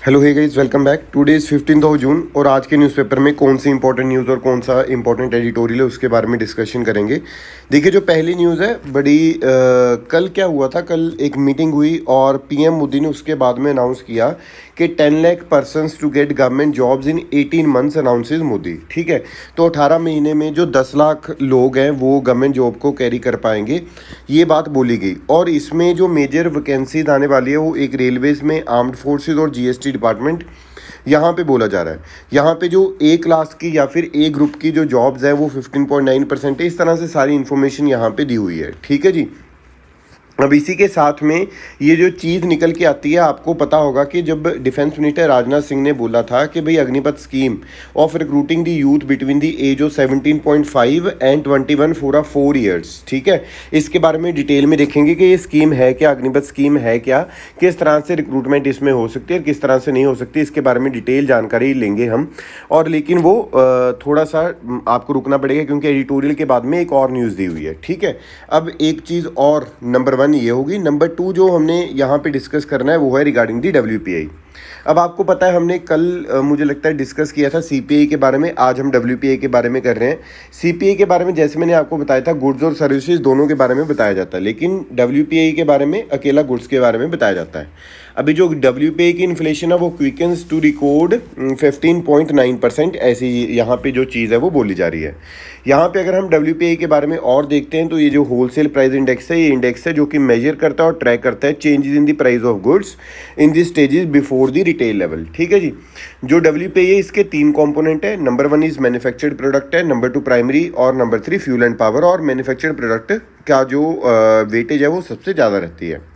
Hello hey guys, welcome back. Today is 15 of June और आज के न्यूज़पेपर में कौन सी इंपॉर्टेंट न्यूज़ और कौन सा इंपॉर्टेंट एडिटोरियल है उसके बारे में डिस्कशन करेंगे। देखिए, जो पहली न्यूज़ है बड़ी कल क्या हुआ था, कल एक मीटिंग हुई और पीएम मोदी ने उसके बाद में अनाउंस किया कि 10 lakh persons to get government jobs in 18 months announces Modi. ठीक है, तो 18 महीने में जो 10 लाख लोग हैं वो गवर्नमेंट जॉब को कैरी कर पाएंगे, ये बात बोली गई। और इसमें जो मेजर वैकेंसीज आने वाली है वो एक रेलवेज़ में, आर्म्ड फोर्सेज और जीएसटी डिपार्टमेंट, यहाँ पे बोला जा रहा है। यहाँ पे जो ए क्लास की या फिर ए ग्रुप की जो जॉब्स है वो 15.9% है। इस तरह से सारी इन्फॉर्मेशन यहाँ पे दी हुई है। ठीक है जी। अब इसी के साथ में ये जो चीज़ निकल के आती है, आपको पता होगा कि जब डिफेंस मिनिस्टर राजनाथ सिंह ने बोला था कि भाई Agnipath scheme of recruiting the youth between the age of 17.5 and 21 for 4 years. ठीक है, इसके बारे में डिटेल में देखेंगे कि ये स्कीम है क्या, अग्निपथ स्कीम है क्या, किस तरह से रिक्रूटमेंट इसमें हो सकती है और किस तरह से नहीं हो सकती, इसके बारे में डिटेल जानकारी लेंगे हम। और लेकिन वो थोड़ा सा आपको रुकना पड़ेगा क्योंकि एडिटोरियल के बाद में एक और न्यूज़ दी हुई है। ठीक है, अब एक चीज़ और, नंबर 1 ये होगी। नंबर 2 जो हमने यहाँ पे डिस्कस करना है वो है रिगार्डिंग दी WPI। अब आपको पता है हमने कल मुझे लगता है डिस्कस किया था CPI के बारे में, आज हम WPI के बारे में कर रहे हैं। CPI के बारे में जैसे मैंने आपको बताया था, गुड्स और सर्विसेज दोनों के बारे में बताया जाता है, लेकिन WPI के बारे में अकेला गुड्स के बारे में बताया जाता है। अभी जो WPI की इन्फ्लेशन है वो क्विकन्स टू रिकॉर्ड 15.9%, ऐसी यहाँ पे जो चीज़ है वो बोली जा रही है। यहाँ पे अगर हम WPI के बारे में और देखते हैं तो ये जो होलसेल प्राइस इंडेक्स है, ये इंडेक्स है जो कि मेजर करता है और ट्रैक करता है changes in the price of goods in the stages before the retail level. ठीक है जी। जो WPI है इसके 3 कंपोनेंट है। नंबर 1 इज मैन्युफैक्चर्ड प्रोडक्ट है, नंबर 2 प्राइमरी और नंबर 3 फ्यूल एंड पावर। और मैन्युफैक्चर्ड प्रोडक्ट का जो वेटेज है वो सबसे ज़्यादा रहती है।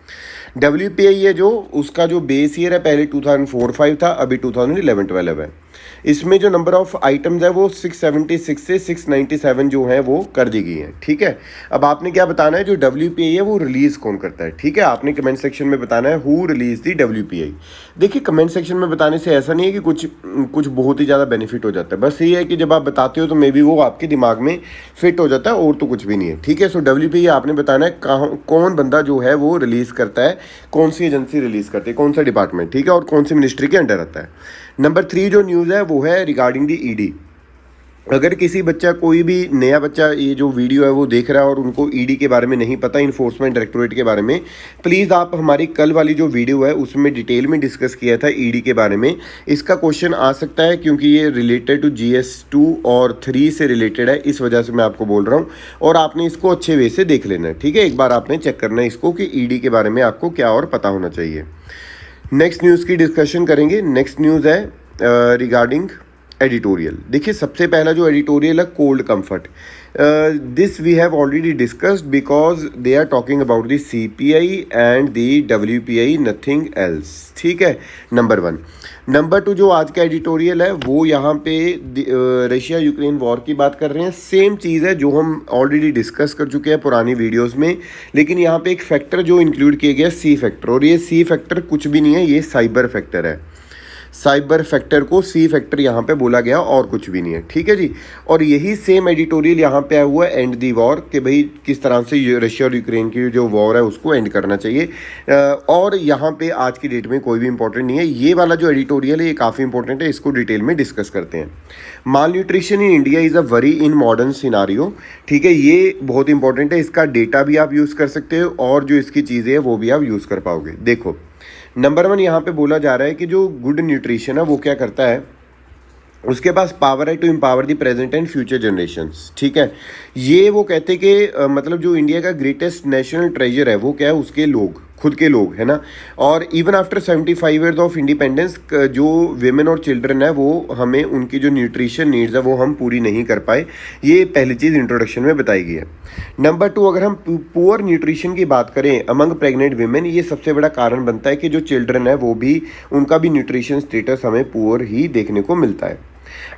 WPI है जो उसका जो बेस ईयर है पहले 2004-05 था, अभी 2011-12 है। इसमें जो नंबर ऑफ आइटम्स है वो 676 से 697 जो है वो कर दी गई हैं। ठीक है, अब आपने क्या बताना है, जो WPI है वो रिलीज़ कौन करता है। ठीक है, आपने कमेंट सेक्शन में बताना है हु रिलीज दी WPI। देखिए, कमेंट सेक्शन में बताने से ऐसा नहीं है कि कुछ बहुत ही ज़्यादा बेनिफिट हो जाता है, बस ये है कि जब आप बताते हो तो मे बी वो आपके दिमाग में फिट हो जाता है और तो कुछ भी नहीं है। ठीक है, सो WPI आपने बताना है कौन बंदा जो है वो रिलीज़ करता है, कौन सी एजेंसी रिलीज़ करती है, कौन सा डिपार्टमेंट। ठीक है, और कौन सी मिनिस्ट्री के अंडर आता है। नंबर 3 जो न्यूज़ है वो है रिगार्डिंग दी ED। अगर किसी बच्चा, कोई भी नया बच्चा ये जो वीडियो है वो देख रहा है और उनको ED के बारे में नहीं पता, इन्फोर्समेंट डायरेक्टोरेट के बारे में, प्लीज़ आप हमारी कल वाली जो वीडियो है उसमें डिटेल में डिस्कस किया था ED के बारे में। इसका क्वेश्चन आ सकता है क्योंकि ये रिलेटेड टू GS2 और 3 से रिलेटेड है, इस वजह से मैं आपको बोल रहा हूँ। और आपने इसको अच्छे वे से देख लेना है। ठीक है, एक बार आपने चेक करना है इसको कि ED के बारे में आपको क्या और पता होना चाहिए। नेक्स्ट न्यूज़ की डिस्कशन करेंगे। नेक्स्ट न्यूज़ है रिगार्डिंग एडिटोरियल। देखिए, सबसे पहला जो एडिटोरियल है cold comfort, this we have already discussed because they are talking about the CPI and the WPI, nothing else. ठीक है, नंबर 1। नंबर 2 जो आज का एडिटोरियल है वो यहाँ पे रशिया यूक्रेन वॉर की बात कर रहे हैं। सेम चीज़ है जो हम ऑलरेडी डिस्कस कर चुके हैं पुरानी वीडियोस में, लेकिन यहाँ पे एक फैक्टर जो इंक्लूड किया गया C फैक्टर, और ये C फैक्टर कुछ भी नहीं है, ये साइबर फैक्टर है। साइबर फैक्टर को C फैक्टर यहाँ पे बोला गया और कुछ भी नहीं है। ठीक है जी। और यही सेम एडिटोरियल यहाँ पे आया हुआ है एंड दी वॉर, कि भाई किस तरह से रशिया और यूक्रेन की जो वॉर है उसको एंड करना चाहिए। और यहाँ पे आज की डेट में कोई भी इंपॉर्टेंट नहीं है। ये वाला जो एडिटोरियल है ये काफ़ी इंपॉर्टेंट है, इसको डिटेल में डिस्कस करते हैं। Malnutrition in India is a worry in modern scenario. ठीक है, ये बहुत इंपॉर्टेंट है, इसका डेटा भी आप यूज़ कर सकते हो और जो इसकी चीज़ें हैं वो भी आप यूज़ कर पाओगे। देखो, नंबर 1 यहाँ पे बोला जा रहा है कि जो गुड न्यूट्रिशन है वो क्या करता है, उसके पास पावर है to empower the present and future generations. ठीक है, ये वो कहते हैं कि मतलब जो इंडिया का ग्रेटेस्ट नेशनल ट्रेजर है वो क्या है, उसके लोग, खुद के लोग, है ना। और even after 75 years of independence जो वेमेन और चिल्ड्रन है वो हमें उनकी जो न्यूट्रिशन नीड्स है वो हम पूरी नहीं कर पाए, ये पहली चीज़ इंट्रोडक्शन में बताई गई है। नंबर 2 अगर हम पुअर न्यूट्रिशन की बात करें अमंग प्रेग्नेंट वीमेन, ये सबसे बड़ा कारण बनता है कि जो चिल्ड्रन है वो भी, उनका भी न्यूट्रिशन स्टेटस हमें पुअर ही देखने को मिलता है।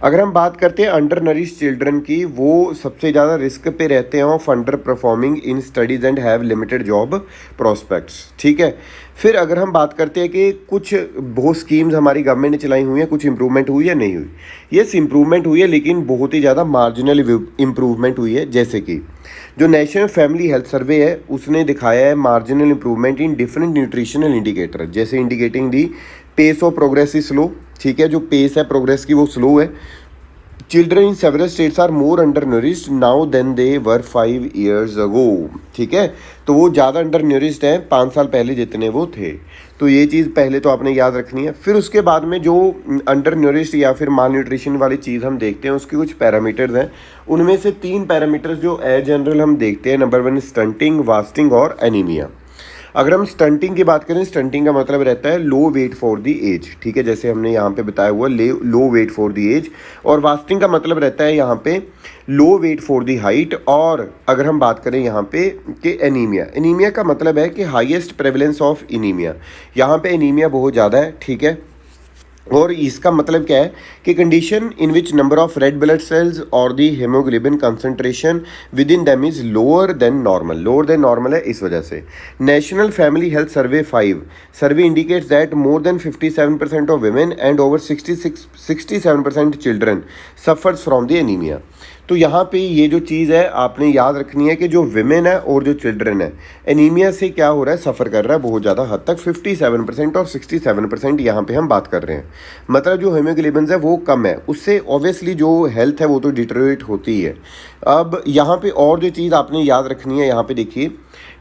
अगर हम बात करते हैं अंडर नरिश चिल्ड्रन की, वो सबसे ज़्यादा रिस्क पे रहते हैं of under performing in studies and have limited job prospects. ठीक है, फिर अगर हम बात करते हैं कि कुछ बहुत स्कीम्स हमारी गवर्नमेंट ने चलाई हुई हैं, कुछ इंप्रूवमेंट हुई है नहीं हुई, यस इंप्रूवमेंट हुई है लेकिन बहुत ही ज़्यादा मार्जिनल इंप्रूवमेंट हुई है। जैसे कि जो नेशनल फैमिली हेल्थ सर्वे है उसने दिखाया है marginal improvement in different nutritional indicator, जैसे indicating the pace of progress is slow, ठीक है, जो पेस है प्रोग्रेस की वो स्लो है। Children in several states are more undernourished now than they were 5 years ago, ठीक है, तो वो ज़्यादा अंडर न्यूरिश्ड हैं 5 साल पहले जितने वो थे। तो ये चीज़ पहले तो आपने याद रखनी है। फिर उसके बाद में जो अंडर न्यूरिश्ड या फिर माल न्यूट्रिशन वाली चीज़ हम देखते हैं उसके कुछ पैरामीटर्स हैं, उनमें से 3 पैरामीटर्स जो एज जनरल हम देखते हैं, नंबर 1 स्टंटिंग, वास्टिंग और एनीमिया। अगर हम स्टंटिंग की बात करें, स्टंटिंग का मतलब रहता है लो वेट फॉर द एज, ठीक है, जैसे हमने यहाँ पे बताया हुआ लो वेट फॉर द एज। और वास्टिंग का मतलब रहता है यहाँ पे लो वेट फॉर द हाइट। और अगर हम बात करें यहाँ पे कि एनीमिया, एनीमिया का मतलब है कि हाईएस्ट प्रेवलेंस ऑफ एनीमिया, यहाँ पे एनीमिया बहुत ज़्यादा है, ठीक है। और इसका मतलब क्या है कि condition in which number of red blood cells और the haemoglobin concentration within them is lower than normal है इस वजह से। National family health survey 5 survey indicates that more than 57% of women and over 67% children suffers from the anaemia. तो यहाँ पे ये जो चीज़ है आपने याद रखनी है कि जो विमेन है और जो चिल्ड्रन है एनीमिया से क्या हो रहा है, सफ़र कर रहा है बहुत ज़्यादा हद तक। 57% और 67% यहाँ पे हम बात कर रहे हैं, मतलब जो हीमोग्लोबिन है वो कम है, उससे ऑब्वियसली जो हेल्थ है वो तो डिटेरियोरेट होती है। अब यहाँ पे और जो चीज़ आपने याद रखनी है, यहाँ पे देखिए,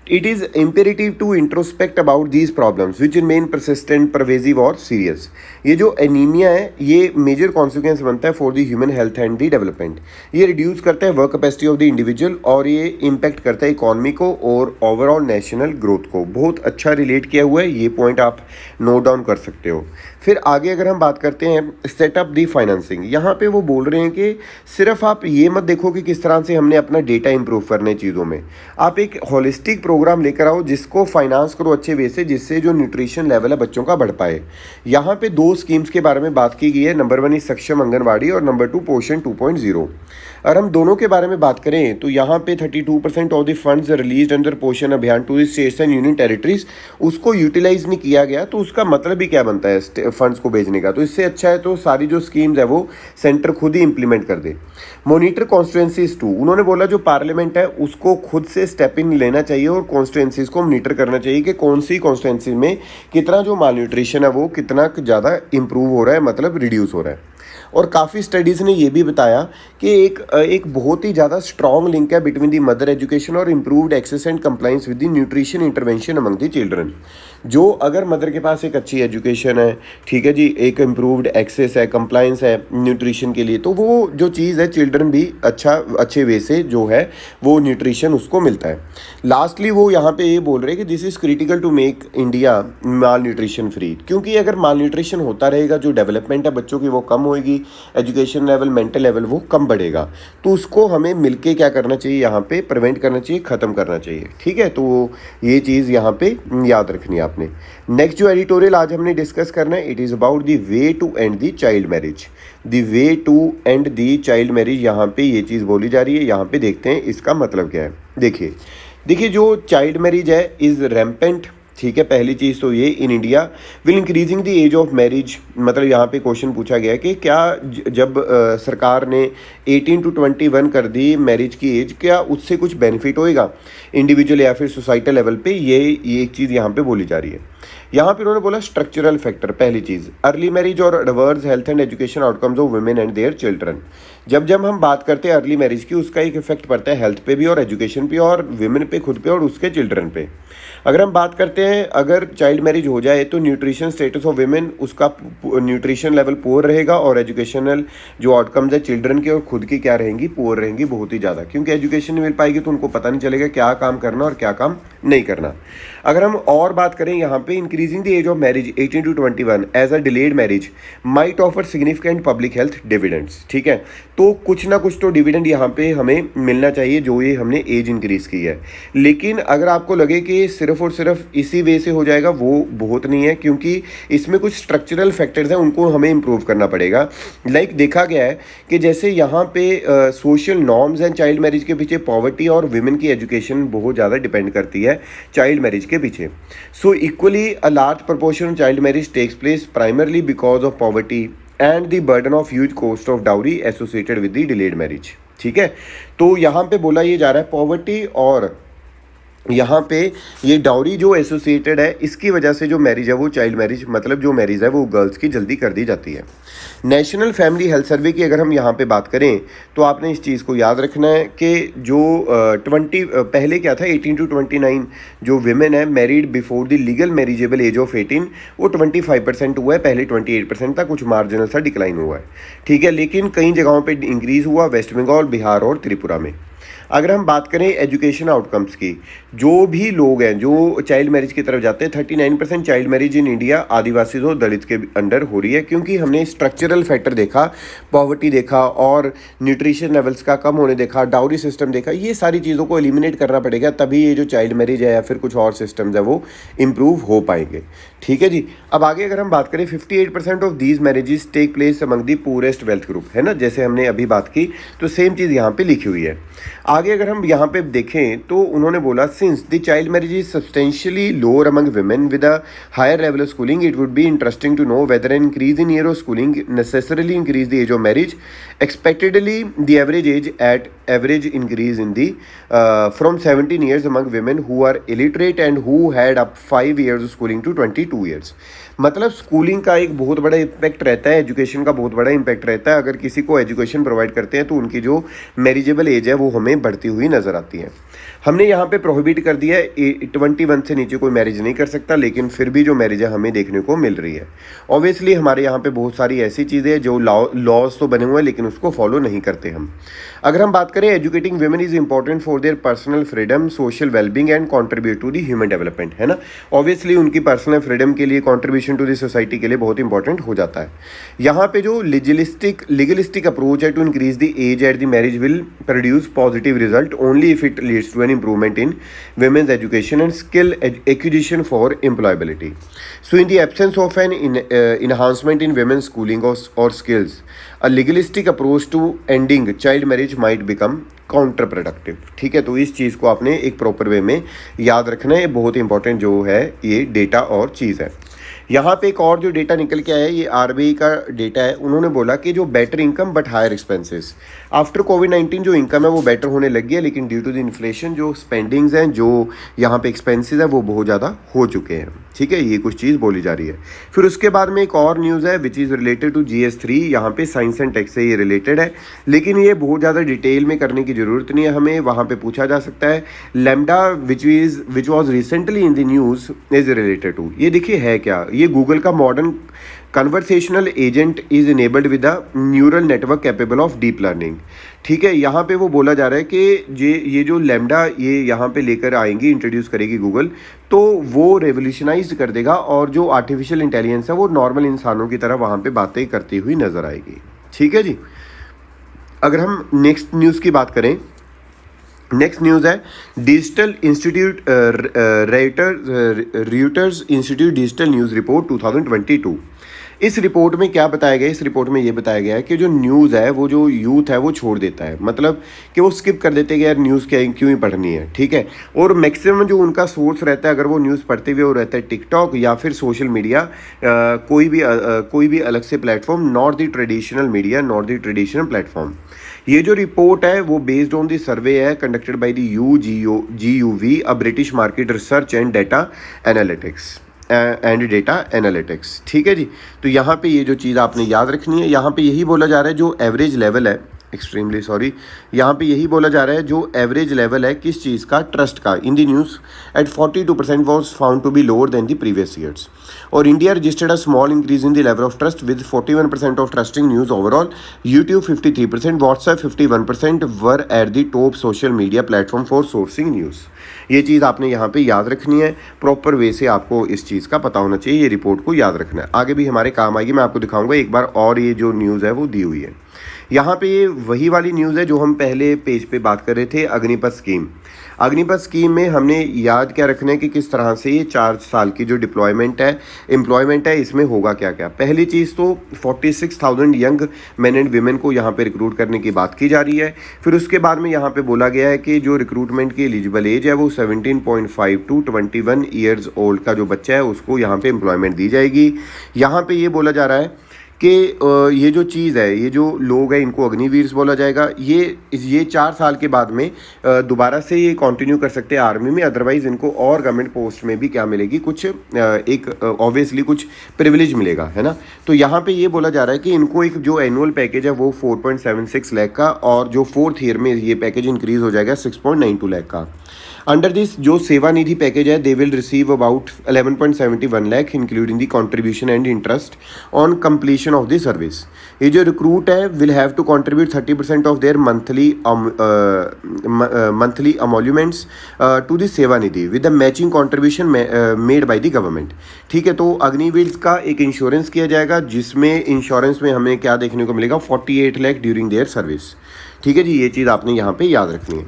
it is imperative to introspect about these problems which remain persistent, pervasive और serious। ये जो एनीमिया है ये मेजर कॉन्सिक्वेंस बनता है for the human health and the development. ये रिड्यूस करता है work capacity of the individual और ये इम्पैक्ट करता है इकॉनमी को और ओवरऑल नेशनल ग्रोथ को। बहुत अच्छा रिलेट किया हुआ है, ये पॉइंट आप नोट डाउन कर सकते हो। फिर आगे अगर हम बात करते हैं सेटअप दी फाइनेंसिंग, यहाँ पे वो बोल रहे हैं कि सिर्फ आप ये मत देखो कि किस तरह से हमने अपना डेटा इंप्रूव करना है चीज़ों में, आप एक होलिस्टिक प्रोग्राम लेकर आओ जिसको फाइनेंस करो अच्छे वे से, जिससे जो न्यूट्रिशन लेवल है बच्चों का बढ़ पाए। यहाँ पे 2 स्कीम्स के बारे में बात की गई है, नंबर 1 इज सक्षम आंगनवाड़ी और नंबर 2 पोषण 2.0। अगर हम दोनों के बारे में बात करें तो यहाँ पे 32% of the funds release under Poshan Abhiyan to the states and union territories, उसको यूटिलाइज नहीं किया गया। तो उसका मतलब ही क्या बनता है फंड्स को भेजने का, तो इससे अच्छा है तो सारी जो स्कीम्स है वो सेंटर खुद ही इंप्लीमेंट कर दे। मॉनिटर कॉन्स्टिट्यूंसीज 2, उन्होंने बोला जो पार्लियामेंट है उसको खुद से स्टेप इन लेना चाहिए और कॉन्स्टिट्यूंसीज को मॉनिटर करना चाहिए कि कौन सी कॉन्स्टिट्यूंसी में कितना जो माल न्यूट्रिशन है वो कितना ज़्यादा इंप्रूव हो रहा है, मतलब रिड्यूस हो रहा है। और काफ़ी स्टडीज़ ने ये भी बताया कि एक बहुत ही ज़्यादा स्ट्रॉन्ग लिंक है बिटवीन दी मदर एजुकेशन और improved access and compliance with the nutrition intervention among the children. जो अगर मदर के पास एक अच्छी एजुकेशन है, ठीक है जी, एक इम्प्रूव्ड एक्सेस है, कंप्लाइंस है न्यूट्रिशन के लिए, तो वो जो चीज़ है चिल्ड्रन भी अच्छे वे से जो है वो न्यूट्रिशन उसको मिलता है। लास्टली वो यहाँ पे ये बोल रहे हैं कि this is critical to make India malnutrition free, क्योंकि अगर माल न्यूट्रिशन होता रहेगा जो डेवलपमेंट है बच्चों की वो कम होएगी, एजुकेशन लेवल, मेंटल लेवल वो कम बढ़ेगा। तो उसको हमें मिलके क्या करना चाहिए, यहाँ पे प्रिवेंट करना चाहिए, ख़त्म करना चाहिए, ठीक है। तो ये चीज़ यहाँ पे याद रखनी है आपने। नेक्स्ट जो एडिटोरियल आज हमने डिस्कस करना है, it is about the way to end the child marriage. The way to end the child marriage, यहाँ पे ये चीज़ बोली जा रही है। यहाँ पे देखते हैं इसका मतलब क्या है। देखिए जो चाइल्ड मैरिज है इज़ रैम्पेंट, ठीक है। पहली चीज़ तो ये in India will increasing the age of marriage, मतलब यहाँ पे क्वेश्चन पूछा गया कि क्या जब सरकार ने 18 to 21 कर दी मैरिज की एज, क्या उससे कुछ बेनिफिट होएगा इंडिविजुअल या फिर सोसाइटल लेवल पे, ये एक चीज़ यहाँ पे बोली जा रही है। यहाँ पे उन्होंने बोला स्ट्रक्चरल फैक्टर, पहली चीज़ अर्ली मैरिज और adverse health and education outcomes of women and their children. जब हम बात करते हैं अर्ली मैरिज की, उसका एक इफेक्ट पड़ता है हेल्थ पे भी और एजुकेशन पे और वुमेन पे खुद पे और उसके चिल्ड्रन पे। अगर हम बात करते हैं अगर चाइल्ड मैरिज हो जाए तो न्यूट्रिशन स्टेटस ऑफ वुमेन, उसका न्यूट्रिशन लेवल पुअर रहेगा और एजुकेशनल जो आउटकम्स है चिल्ड्रन के और खुद की क्या रहेंगी, पुअर रहेंगी बहुत ही ज़्यादा, क्योंकि एजुकेशन नहीं मिल पाएगी तो उनको पता नहीं चलेगा क्या काम करना और क्या काम नहीं करना। अगर हम और बात करें यहाँ पे increasing the age of marriage 18 to 21 as a delayed marriage might offer significant public health dividends, ठीक है। तो कुछ ना कुछ तो डिविडेंड यहाँ पे हमें मिलना चाहिए जो ये हमने एज इंक्रीज की है। लेकिन अगर आपको लगे कि सिर्फ और सिर्फ इसी वे से हो जाएगा, वो बहुत नहीं है, क्योंकि इसमें कुछ स्ट्रक्चरल फैक्टर्स हैं उनको हमें इंप्रूव करना पड़ेगा। लाइक देखा गया है कि जैसे यहाँ पे सोशल नॉर्म्स हैं चाइल्ड मैरिज के पीछे, पॉवर्टी और विमेन की एजुकेशन बहुत ज़्यादा डिपेंड करती है चाइल्ड मैरिज के पीछे। So equally a large proportion of child marriage takes place primarily because of poverty and the burden of huge cost of dowry associated with the delayed marriage, ठीक है। तो यहाँ पे बोला ये जा रहा है पॉवर्टी और यहाँ पे ये डाउरी जो एसोसिएटेड है, इसकी वजह से जो मैरिज है वो चाइल्ड मैरिज, मतलब जो मैरिज है वो गर्ल्स की जल्दी कर दी जाती है। नेशनल फैमिली हेल्थ सर्वे की अगर हम यहाँ पे बात करें तो आपने इस चीज़ को याद रखना है कि जो 20 पहले क्या था, 18 to 29 जो विमेन है married before the legal marriageable age of 18, वो 25% हुआ है, पहले 28% था, कुछ मार्जिनल सा डिक्लाइन हुआ है, ठीक है। लेकिन कई जगहों पे इंक्रीज़ हुआ, वेस्ट बंगाल, बिहार और त्रिपुरा में। अगर हम बात करें एजुकेशन आउटकम्स की, जो भी लोग हैं जो चाइल्ड मैरिज की तरफ जाते हैं, 39% चाइल्ड मैरिज इन इंडिया आदिवासी और दलित के अंडर हो रही है, क्योंकि हमने स्ट्रक्चरल फैक्टर देखा, पॉवर्टी देखा और न्यूट्रिशन लेवल्स का कम होने देखा, डाउरी सिस्टम देखा। ये सारी चीज़ों को एलिमिनेट करना पड़ेगा, तभी ये जो चाइल्ड मैरिज है या फिर कुछ और सिस्टम्स है वो इम्प्रूव हो पाएंगे, ठीक है जी। अब आगे अगर हम बात करें, 58% of these marriages take place among the poorest wealth group, है ना, जैसे हमने अभी बात की, तो सेम चीज़ यहाँ पे लिखी हुई है। आगे अगर हम यहाँ पे देखें तो उन्होंने बोला, since the child marriage is substantially lower among women with a higher level of schooling, it would be interesting to know whether an increase in year of schooling necessarily increase the age of marriage, expectedly the average age at average increase in the from 17 years among women who are illiterate and who had up 5 years of schooling to 22 years. मतलब schooling का एक बहुत बड़ा impact रहता है, education का बहुत बड़ा इम्पैक्ट रहता है। अगर किसी को एजुकेशन प्रोवाइड करते हैं तो उनकी जो मैरिजेबल एज है वो हमें बढ़ती हुई नज़र आती है। हमने यहाँ पे प्रोहिबिट कर दिया है, 21 से नीचे कोई मैरिज नहीं कर सकता, लेकिन फिर भी जो मैरिज है हमें देखने को मिल रही है। ऑब्वियसली हमारे यहाँ पे बहुत सारी ऐसी चीज़ें हैं जो लॉज तो बने हुए हैं लेकिन उसको फॉलो नहीं करते हम। अगर हम बात करें, educating women is important for their personal freedom, social wellbeing and contribute to the human development, है ना। ऑब्वियसली उनकी पर्सनल फ्रीडम के लिए, कॉन्ट्रीब्यूशन टू दी सोसाइटी के लिए बहुत इंपॉर्टेंट हो जाता है। यहाँ पे जो लीगलिस्टिक अप्रोच है to increase the age at the marriage will produce positive result only if it leads to an improvement in women's education and skill acquisition for employability. So in the absence of an enhancement in women's schooling or skills, a legalistic approach to ending child marriage might become counter productive, ठीक है। तो इस चीज़ को आपने एक proper way में याद रखना है, ये बहुत इंपॉर्टेंट जो है ये डेटा और चीज़ है। यहाँ पे एक और जो डेटा निकल के आया है, ये आरबीआई का डेटा है। उन्होंने बोला कि जो better income but higher expenses, after कोविड-19 जो इनकम है वो बेटर होने लगी है, लेकिन ड्यू टू द इन्फ्लेशन जो स्पेंडिंग्स हैं, जो यहाँ पे एक्सपेंसेस है वो बहुत ज़्यादा हो चुके हैं, ठीक है। ये कुछ चीज़ बोली जा रही है। फिर उसके बाद में एक और न्यूज़ है which is related to GS3, यहाँ पे साइंस एंड टेक से ये रिलेटेड है, लेकिन ये बहुत ज़्यादा डिटेल में करने की ज़रूरत नहीं है हमें। वहाँ पे पूछा जा सकता है, LaMDA which was recently in the news is related to, ये देखिए है क्या, ये गूगल का modern conversational agent is enabled with a neural network capable of deep learning, ठीक है। यहाँ पे वो बोला जा रहा है कि ये जो लैम्डा ये यहाँ पे लेकर आएंगी, इंट्रोड्यूस करेगी गूगल, तो वो रेवोल्यूशनाइज कर देगा और जो आर्टिफिशियल इंटेलिजेंस है वो नॉर्मल इंसानों की तरह वहाँ पे बातें करती हुई नजर आएगी, ठीक है जी। अगर हम नेक्स्ट न्यूज़ की बात करें, नेक्स्ट न्यूज़ है digital institute Reuters institute digital news report 2022। इस रिपोर्ट में क्या बताया गया, इस रिपोर्ट में ये बताया गया है कि जो न्यूज़ है वो जो यूथ है वो छोड़ देता है, मतलब कि वो स्किप कर देते हैं कि यार न्यूज़ क्या क्यों ही पढ़नी है, ठीक है। और मैक्सिमम जो उनका सोर्स रहता है अगर वो न्यूज़ पढ़ते हुए वो रहता है टिकटॉक या फिर सोशल मीडिया, कोई भी अलग से platform, not the traditional media, not the traditional platform. ये जो रिपोर्ट है वो बेस्ड ऑन द सर्वे है conducted by the GUV, a British market research and data analytics, ठीक है जी। तो यहाँ पे ये जो चीज़ आपने याद रखनी है, यहाँ पे यही बोला जा रहा है जो एवरेज लेवल है, एक्सट्रीमली सॉरी, यहाँ पे यही बोला जा रहा है जो एवरेज लेवल है किस चीज़ का, ट्रस्ट का, in the news at 42% was found to be lower than the previous years. और India registered a small increase in the level of trust with 41% of trusting news overall, YouTube 53%, WhatsApp 51% were at the top social media platform for sourcing news. ये चीज़ आपने यहाँ पे याद रखनी है, proper way से आपको इस चीज़ का पता होना चाहिए, ये रिपोर्ट को याद रखना है, आगे भी हमारे काम आएगी। मैं आपको दिखाऊंगा एक बार और ये जो न्यूज़ है वो दी हुई है यहाँ पे, ये वही वाली न्यूज़ है जो हम पहले पेज पे बात कर रहे थे, अग्निपथ स्कीम। अग्निपथ स्कीम में हमने याद क्या रखना है कि किस तरह से ये 4 साल की जो एम्प्लॉयमेंट है इसमें होगा क्या क्या। पहली चीज़ तो 46,000 यंग मेन एंड वीमेन को यहाँ पे रिक्रूट करने की बात की जा रही है। फिर उसके बाद में यहाँ पे बोला गया है कि जो रिक्रूटमेंट की एलिजिबल एज है वो 17.5 टू 21 ईयर्स ओल्ड का जो बच्चा है उसको यहाँ पे एम्प्लॉयमेंट दी जाएगी। यहाँ पे ये बोला जा रहा है कि ये जो चीज़ है, ये जो लोग हैं इनको अग्निवीर बोला जाएगा। ये 4 साल के बाद में दोबारा से ये कंटिन्यू कर सकते हैं आर्मी में, अदरवाइज इनको और गवर्नमेंट पोस्ट में भी क्या मिलेगी, कुछ एक ऑब्वियसली कुछ प्रिविलेज मिलेगा, है ना। तो यहाँ पे ये बोला जा रहा है कि इनको एक जो एनुअल पैकेज है वो 4.76 लाख का, और जो 4th ईयर में ये पैकेज इंक्रीज हो जाएगा 6.92 लाख का। अंडर दिस जो सेवा निधि पैकेज है, they will receive about 11.71 lakh including the contribution and interest on completion of the service. ये जो रिक्रूट है will have to contribute 30% of their monthly emoluments to the Seva Nidhi with the matching contribution made by the government. ठीक है, तो अग्निवीर का एक insurance किया जाएगा, जिसमें इंश्योरेंस में हमें क्या देखने को मिलेगा, 48 लाख ड्यूरिंग देयर सर्विस। ठीक है जी, ये चीज़ आपने यहाँ पे याद रखनी है।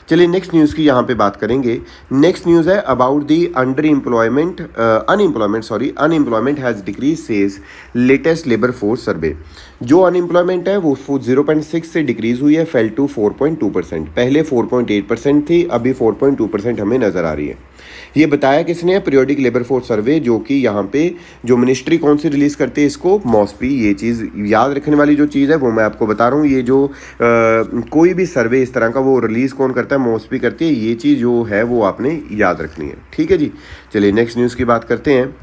चलिए नेक्स्ट न्यूज़ की यहाँ पे बात करेंगे। नेक्स्ट न्यूज़ है about the unemployment has decrease says latest labour force survey. जो अनएम्प्लॉयमेंट है वो 0.6 से डिक्रीज हुई है, फेल टू 4.2%। पहले 4.8% थी, अभी 4.2% हमें नज़र आ रही है। ये बताया किसने है, पीरियोडिक लेबर फोर्स सर्वे, जो कि यहाँ पे जो मिनिस्ट्री कौन सी रिलीज़ करती है इसको, मॉस्पी। ये चीज़ याद रखने वाली जो चीज़ है वो मैं आपको बता रहा हूँ। ये जो कोई भी सर्वे इस तरह का वो रिलीज़ कौन करता है, मॉस्पी करती है। ये चीज़ जो है वो आपने याद रखनी है। ठीक है जी, चलिए नेक्स्ट न्यूज़ की बात करते हैं।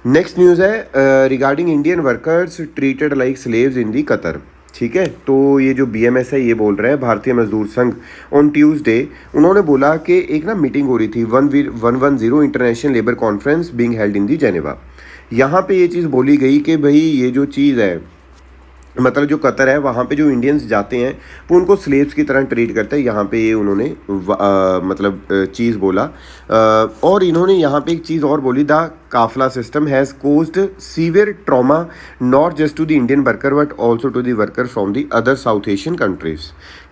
नेक्स्ट न्यूज़ है regarding Indian workers treated like slaves in the Qatar. ठीक है, तो ये जो BMS है ये बोल रहे हैं, भारतीय मजदूर संघ, ऑन ट्यूसडे उन्होंने बोला कि एक ना मीटिंग हो रही थी 110 international labour conference being held in the Geneva. यहाँ पे ये चीज़ बोली गई कि भाई ये जो चीज़ है, मतलब जो कतर है वहाँ पे जो इंडियंस जाते हैं वो उनको स्लेव्स की तरह ट्रीट करते हैं। यहाँ पे ये उन्होंने मतलब चीज़ बोला, और इन्होंने यहाँ पे एक चीज़ और बोली, the kafala system has caused severe trauma not just to the Indian worker but also to the worker from the other South Asian countries.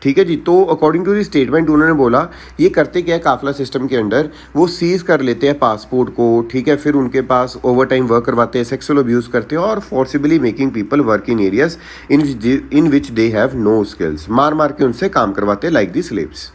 ठीक है जी, तो अकॉर्डिंग टू द स्टेटमेंट उन्होंने बोला ये करते क्या है, काफला सिस्टम के अंडर वो सीज कर लेते हैं पासपोर्ट को। ठीक है, फिर उनके पास ओवर टाइम वर्क करवाते हैं, सेक्सुअल अब्यूज़ करते हैं, और forcibly making people work in areas in which they have no skills. मार मार के उनसे काम करवाते हैं लाइक दी स्लेव्स।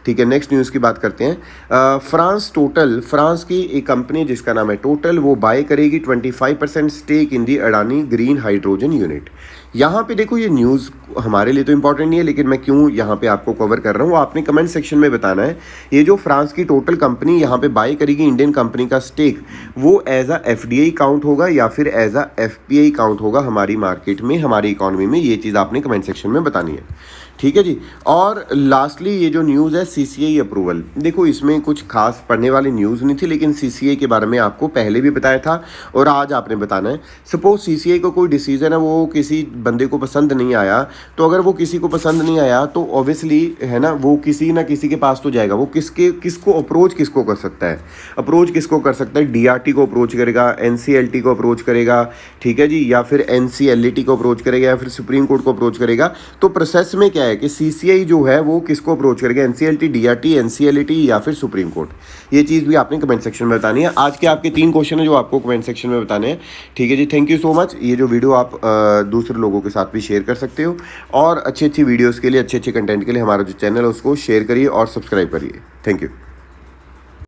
ठीक है, नेक्स्ट न्यूज़ की बात करते हैं। फ्रांस की एक कंपनी जिसका नाम है टोटल, वो बाय करेगी 25% stake in the Adani green hydrogen unit. यहाँ पे देखो, ये न्यूज़ हमारे लिए तो इंपॉर्टेंट नहीं है, लेकिन मैं क्यों यहाँ पे आपको कवर कर रहा हूँ आपने कमेंट सेक्शन में बताना है। ये जो फ्रांस की टोटल कंपनी यहाँ पे बाय करेगी इंडियन कंपनी का स्टेक, वो एज अ FDI काउंट होगा या फिर एज अ FPI काउंट होगा हमारी मार्केट में, हमारी इकॉनमी में। ये चीज़ आपने कमेंट सेक्शन में बतानी है। ठीक है जी, और लास्टली ये जो न्यूज़ है CCI अप्रूवल। देखो इसमें कुछ खास पढ़ने वाली न्यूज़ नहीं थी, लेकिन CCI के बारे में आपको पहले भी बताया था और आज आपने बताना है। सपोज CCI को कोई डिसीजन है वो किसी बंदे को पसंद नहीं आया, तो अगर वो किसी को पसंद नहीं आया तो ऑब्वियसली है ना, वो किसी ना किसी के पास तो जाएगा। वो किसको अप्रोच किसको कर सकता है, DRT को अप्रोच करेगा, NCLT को अप्रोच करेगा, ठीक है जी, या फिर NCLT को अप्रोच करेगा, या फिर सुप्रीम कोर्ट को अप्रोच करेगा। तो प्रोसेस में क्या है कि CCI जो है वो किसको अप्रोच करेगा, NCLT, DRT, NCLT या फिर सुप्रीम कोर्ट। ये चीज़ भी आपने कमेंट सेक्शन में बतानी है। आज के आपके 3 क्वेश्चन है जो आपको कमेंट सेक्शन में बताने हैं। ठीक है जी, थैंक यू सो मच। ये जो वीडियो आप दूसरे लोगों के साथ भी शेयर कर सकते हो, और अच्छी वीडियोज़ के लिए, अच्छे कंटेंट के लिए हमारा जो चैनल है उसको शेयर करिए और सब्सक्राइब करिए। Thank you.